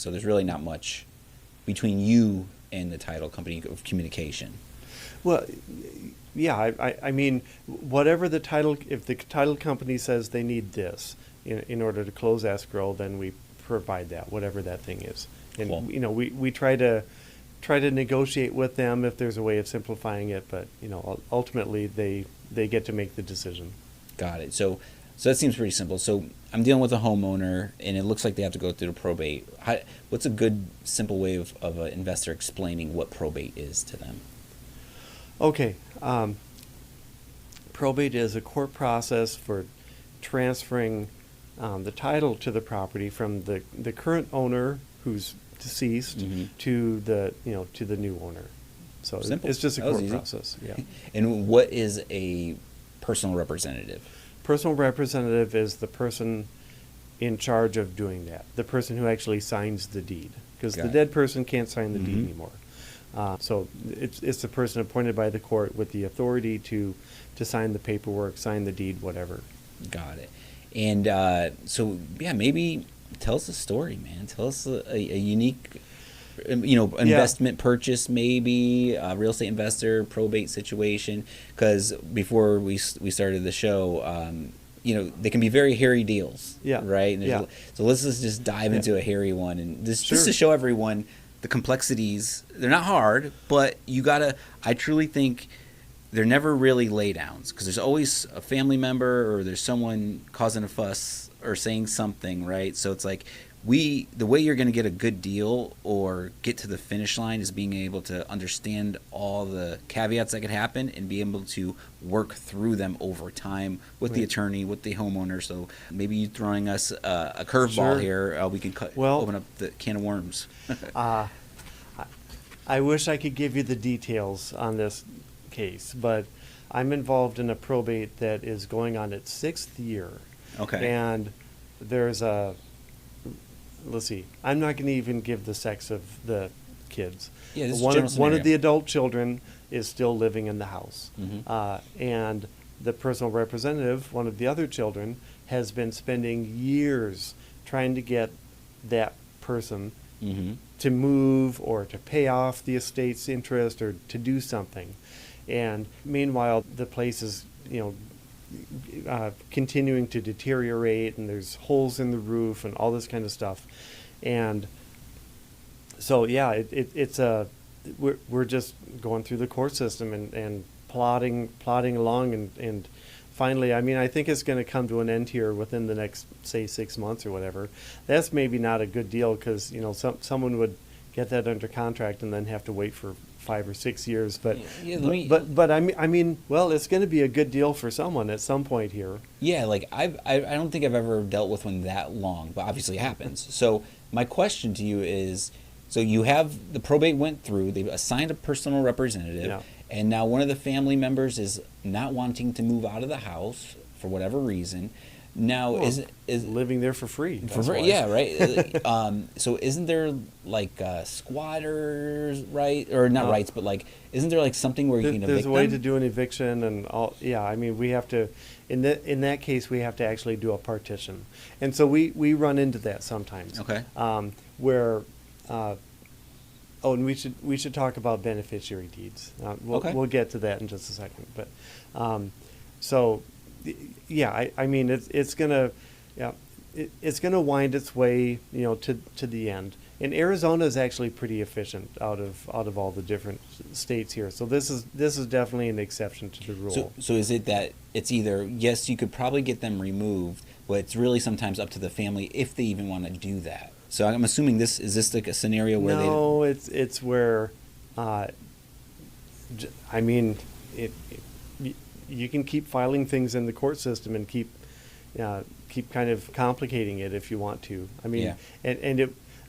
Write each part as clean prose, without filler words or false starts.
So there's really not much between you and the title company of communication. Well, yeah, I mean, whatever the title, if the title company says they need this in order to close escrow, then we provide that, whatever that thing is. And, Cool. we try to negotiate with them if there's a way of simplifying it, but, ultimately they get to make the decision. Got it. So that seems pretty simple. So I'm dealing with a homeowner, and it looks like they have to go through the probate. What's a good, simple way of an investor explaining what probate is to them? Okay. Probate is a court process for transferring the title to the property from the current owner who's deceased to the new owner. So Simple. it's just a That was court easy. process. Yeah. And what is a personal representative? Personal representative is the person in charge of doing that, the person who actually signs the deed, because Got the it. dead person can't sign the deed anymore. So it's the person appointed by the court with the authority to sign the paperwork, sign the deed, whatever. Got it. And so, yeah, maybe tell us a story, man. Tell us a unique, investment purchase, maybe a real estate investor, probate situation. Because before we started the show, they can be very hairy deals. Yeah. Right. And Yeah. So let's just dive into a hairy one, and just Sure. to show everyone the complexities. They're not hard, but I truly think they're never really laydowns, because there's always a family member or there's someone causing a fuss or saying something, right? So it's like the way you're going to get a good deal or get to the finish line is being able to understand all the caveats that could happen and be able to work through them over time with the attorney, with the homeowner. So maybe you throwing us a curveball Sure. here, we can open up the can of worms. I wish I could give you the details on this case, but I'm involved in a probate that is going on its 6th year. Okay. And there's let's see, I'm not going to even give the sex of the kids. Yeah, this is one general of scenario. the adult children is still living in the house. Mhm. And the personal representative, one of the other children, has been spending years trying to get that person Mm-hmm. to move or to pay off the estate's interest or to do something. And meanwhile, the place is, continuing to deteriorate, and there's holes in the roof and all this kind of stuff. And so, yeah, we're just going through the court system and plodding along, and finally, I think it's going to come to an end here within the next, say, 6 months or whatever. That's maybe not a good deal, because someone would get that under contract and then have to wait for 5 or 6 years. But well, it's going to be a good deal for someone at some point here. Yeah, like I don't think I've ever dealt with one that long, but obviously it happens. So my question to you is, so you have the probate went through, they've assigned a personal representative, Yeah. and now one of the family members is not wanting to move out of the house for whatever reason. Now Well, is living there for free. for that's free, why. yeah, right. So isn't there like squatters, right, or not rights, but like isn't there like something where you can There's evict a way them? to do an eviction and all. Yeah, we have to. In that case, we have to actually do a partition, and so we run into that sometimes. Okay. Where. And we should talk about beneficiary deeds. Okay. We'll get to that in just a second. But so yeah, it's gonna it's gonna wind its way to the end. And Arizona is actually pretty efficient out of all the different states here. So this is definitely an exception to the rule. So is it that it's either, yes, you could probably get them removed, but it's really sometimes up to the family if they even want to do that. So I'm assuming is this like a scenario where No, it's where, you can keep filing things in the court system and keep kind of complicating it if you want to. Yeah.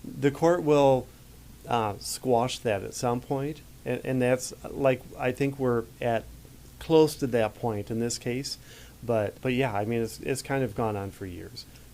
The court will squash that at some point, and that's like, I think we're at close to that point in this case. But yeah, it's kind of gone on for years.